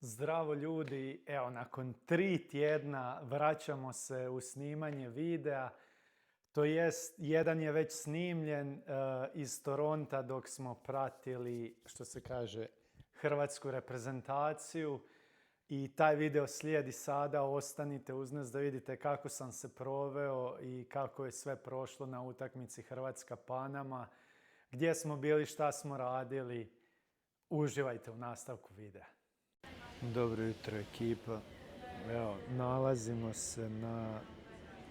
Zdravo ljudi, evo nakon 3 tjedna vraćamo se u snimanje videa. To jest, jedan je već snimljen iz Toronta dok smo pratili, što se kaže, hrvatsku reprezentaciju. I taj video slijedi sada, ostanite uz nas da vidite kako sam se proveo i kako je sve prošlo na utakmici Hrvatska-Panama. Gdje smo bili, šta smo radili, uživajte u nastavku videa. Dobro jutro ekipa, evo nalazimo se na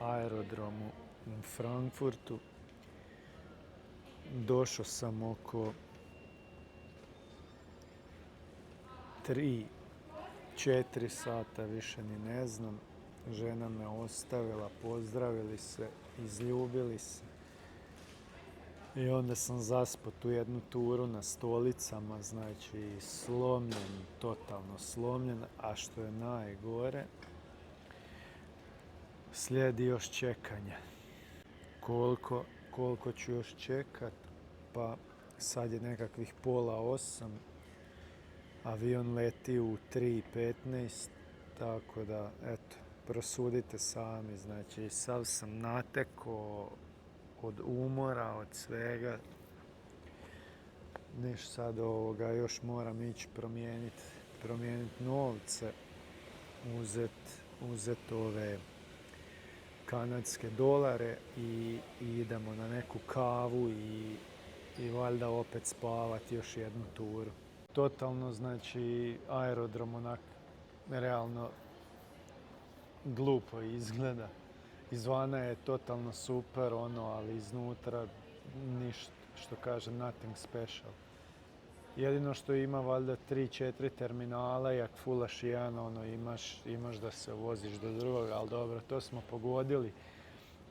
aerodromu u Frankfurtu. Došao sam oko 3-4 sata, više ni ne znam. Žena me ostavila, pozdravili se, izljubili se. I onda sam zaspao tu jednu turu na stolicama, znači slomljen, totalno slomljen, a što je najgore, slijedi još čekanje. Koliko ću još čekat? Pa sad je nekakvih 7:30, avion leti u 3:15, tako da eto, prosudite sami, znači sav sam nateko od umora, od svega. Niš sad još moram ići promijeniti novce, uzet ove kanadske dolare i idemo na neku kavu i valjda opet spavati još jednu turu. Totalno, znači, aerodrom onak realno glupo izgleda. Izvana je totalno super, ali iznutra ništa, što kaže, nothing special. Jedino što ima valjda 3-4 terminala i ako fulaš jedan, imaš da se voziš do drugog, ali dobro, to smo pogodili.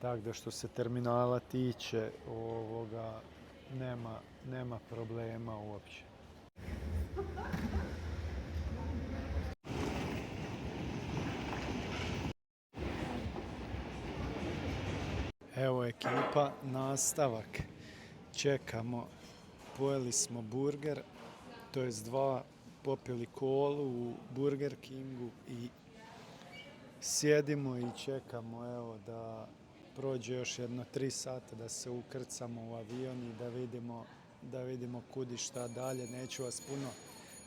Tako da što se terminala tiče, nema problema uopće. Evo ekipa, nastavak. Čekamo, pojeli smo burger, to jest 2, popili kolu u Burger Kingu i sjedimo i čekamo evo da prođe još jedno 3 sata da se ukrcamo u avion i da vidimo kud i šta dalje. Neću vas puno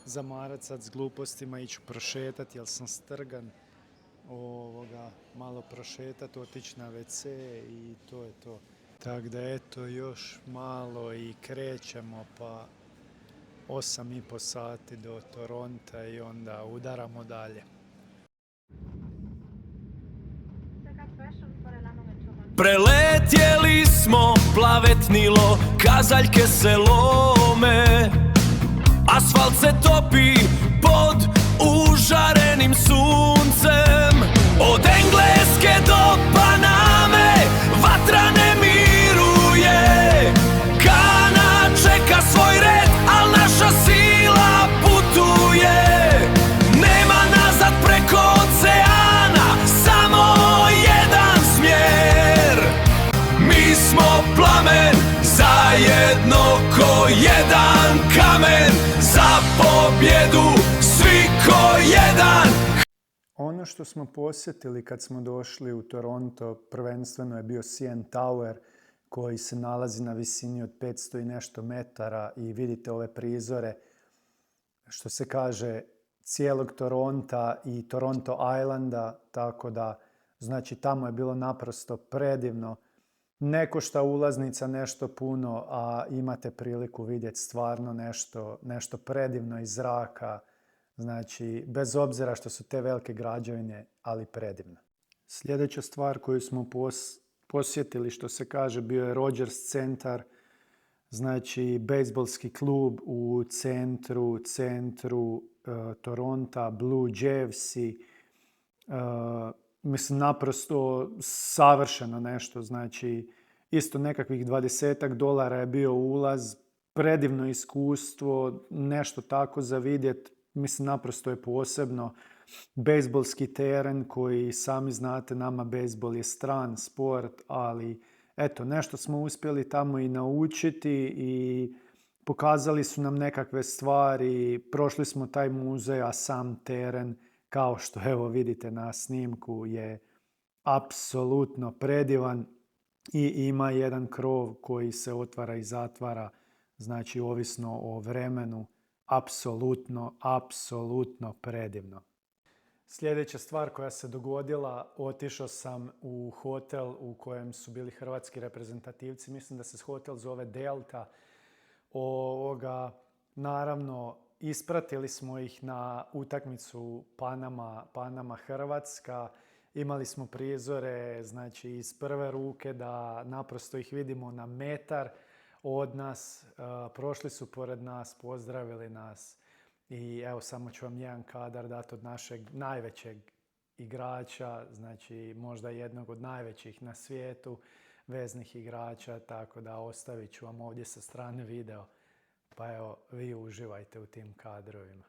zamarati sad s glupostima, iću prošetati jer sam strgan. Malo prošetati, otići na WC i to je to. Tako da eto, još malo i krećemo, pa 8,5 sati do Toronta i onda udaramo dalje. Preletjeli smo plavetnilo, kazaljke se lome, asfalt se topi pod užarenim suncem. Od Engleske do Paname vatra ne miruje, kana čeka svoj red, al naša sila putuje. Nema nazad preko oceana, samo jedan smjer. Mi smo plamen, zajedno ko jedan kamen, za pobjedu svi ko jedan. Ono što smo posjetili kad smo došli u Toronto prvenstveno je bio CN Tower koji se nalazi na visini od 500 i nešto metara i vidite ove prizore, što se kaže, cijelog Toronta i Toronto Islanda, tako da znači tamo je bilo naprosto predivno. Ne košta ulaznica nešto puno, a imate priliku vidjeti stvarno nešto predivno iz zraka. Znači, bez obzira što su te velike građevine, ali predivno. Sljedeća stvar koju smo posjetili, što se kaže, bio je Rogers centar, znači bejzbolski klub u centru Toronta, Blue Jaysi. Mislim, naprosto savršeno nešto, znači isto nekakvih $20 je bio ulaz, predivno iskustvo, nešto tako za vidjeti. Mislim, naprosto je posebno. Bejzbolski teren koji, sami znate, nama bejzbol je stran sport, ali eto, nešto smo uspjeli tamo i naučiti i pokazali su nam nekakve stvari, prošli smo taj muzej, a sam teren, kao što evo vidite na snimku, je apsolutno predivan i ima jedan krov koji se otvara i zatvara, znači ovisno o vremenu, apsolutno predivno. Sljedeća stvar koja se dogodila, otišao sam u hotel u kojem su bili hrvatski reprezentativci, mislim da se hotel zove Delta. Naravno, ispratili smo ih na utakmicu Panama-Hrvatska. Imali smo prizore, znači iz prve ruke da naprosto ih vidimo na metar od nas. Prošli su pored nas, pozdravili nas. I evo, samo ću vam jedan kadar dati od našeg najvećeg igrača, znači možda jednog od najvećih na svijetu veznih igrača, tako da ostavit ću vam ovdje sa strane video. Pa evo, vi uživajte u tim kadrovima.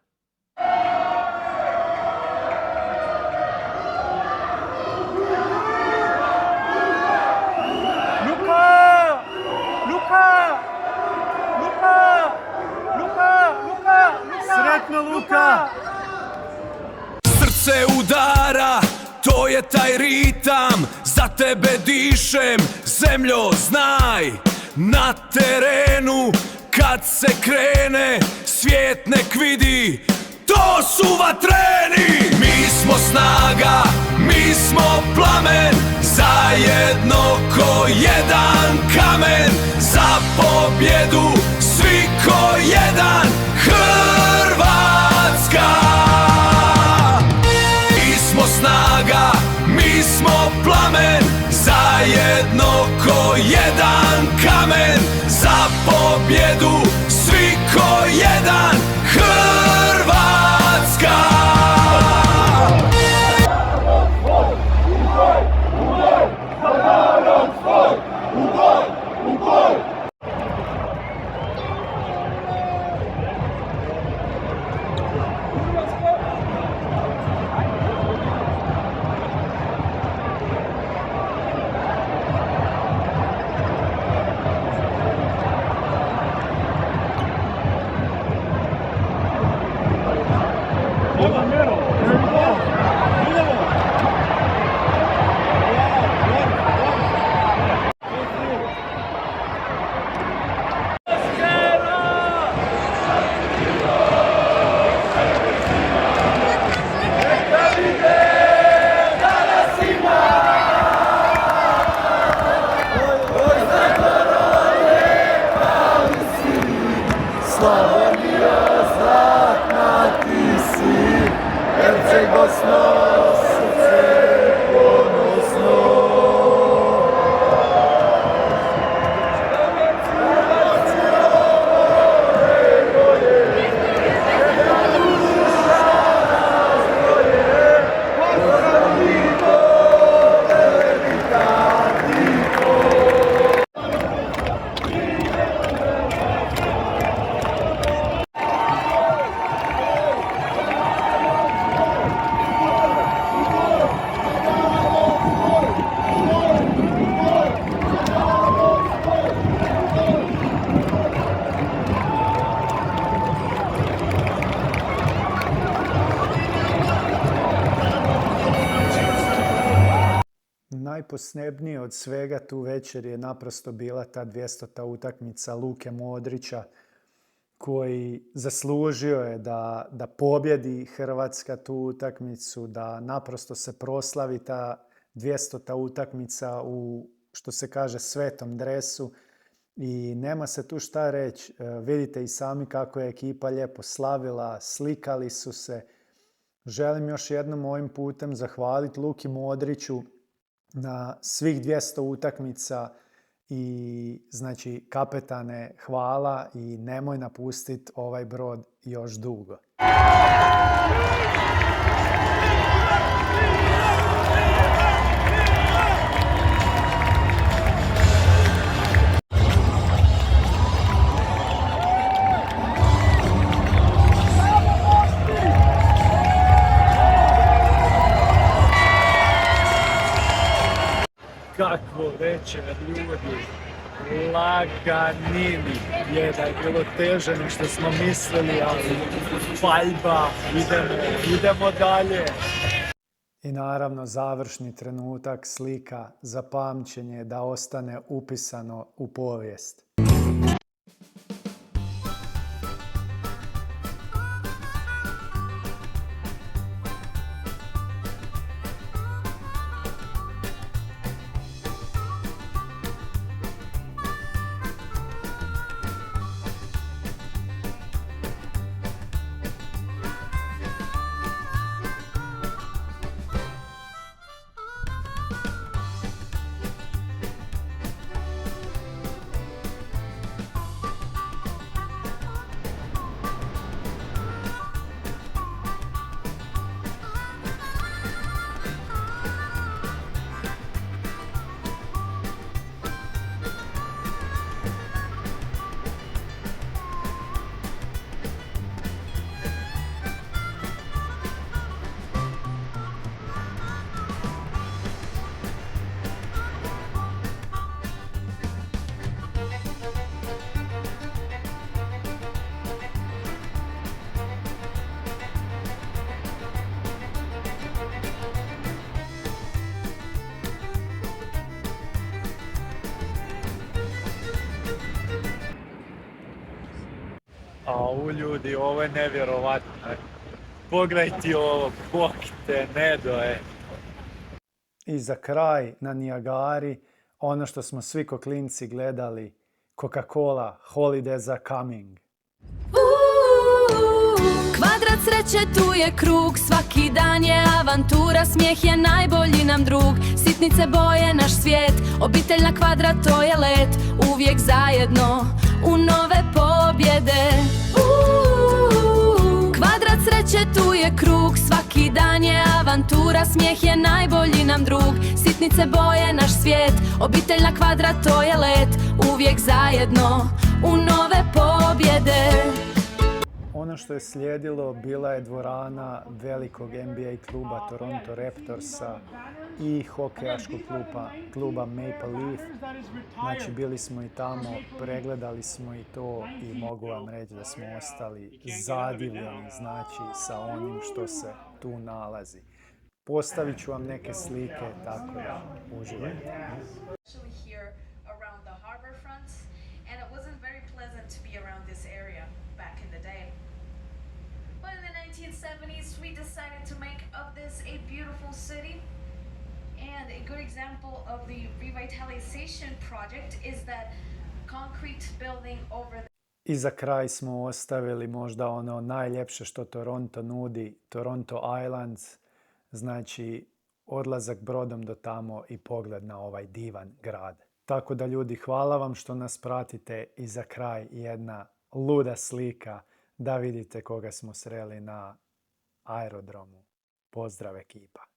Sretno, Luka! Srce udara, to je taj ritam, za tebe dišem, zemljo znaj. Na terenu, kad se krene, svijet nek vidi, to su vatreni. Mi smo snaga, mi smo plamen, zajedno ko jedan kamen. Za pobjedu, svi ko jedan, Hrvatska! Mi smo snaga, mi smo plamen, zajedno ko jedan kamen. Za pobjedu, svi ko jedan, Hrvatska! Najposebnije od svega tu večer je naprosto bila ta 200. utakmica Luke Modrića, koji zaslužio je da pobjedi Hrvatska tu utakmicu, da naprosto se proslavi ta 200. utakmica u, što se kaže, svetom dresu. I nema se tu šta reći. Vidite i sami kako je ekipa lijepo slavila, slikali su se. Želim još jednom ovim putem zahvaliti Luki Modriću na svih 200 utakmica i znači kapetane, hvala i nemoj napustiti ovaj brod još dugo. Kakvo večer, ljudi! laganini. Je da je bilo teže nego što smo mislili, ali paljba, idemo dalje. I naravno završni trenutak, slika za pamćenje da ostane upisano u povijest. Au ljudi, ovo je nevjerovatno. Pogledajte ovo, bog te ne doje. I za kraj na Niagari, ono što smo svi ko klinci gledali, Coca-Cola, Holidays are coming. Kvadrat sreće tu je krug, svaki dan je avantura, smijeh je najbolji nam drug, sitnice boje naš svijet, obitelj na kvadrat to je let, uvijek zajedno u nove pobjede. Kvadrat sreće tu je krug, svaki dan je avantura, smijeh je najbolji nam drug, sitnice boje naš svijet, obitelj na kvadrat to je let, uvijek zajedno u nove pobjede. Ono što je slijedilo bila je dvorana velikog NBA kluba Toronto Raptorsa i hokejaškog kluba Maple Leaf. Znači bili smo i tamo, pregledali smo i to i mogu vam reći da smo ostali zadivljeni, znači sa onim što se tu nalazi. Postavit ću vam neke slike, tako da uživajte. And it wasn't very pleasant to be around this area back in the day. But in the 1970s, we decided to make of this a beautiful city. And a good example of the revitalization project is that concrete building over the... I za kraj smo ostavili možda ono najljepše što Toronto nudi, Toronto Islands, znači odlazak brodom do tamo i pogled na ovaj divan grad. Tako da ljudi, hvala vam što nas pratite i za kraj jedna luda slika da vidite koga smo sreli na aerodromu. Pozdrav ekipa!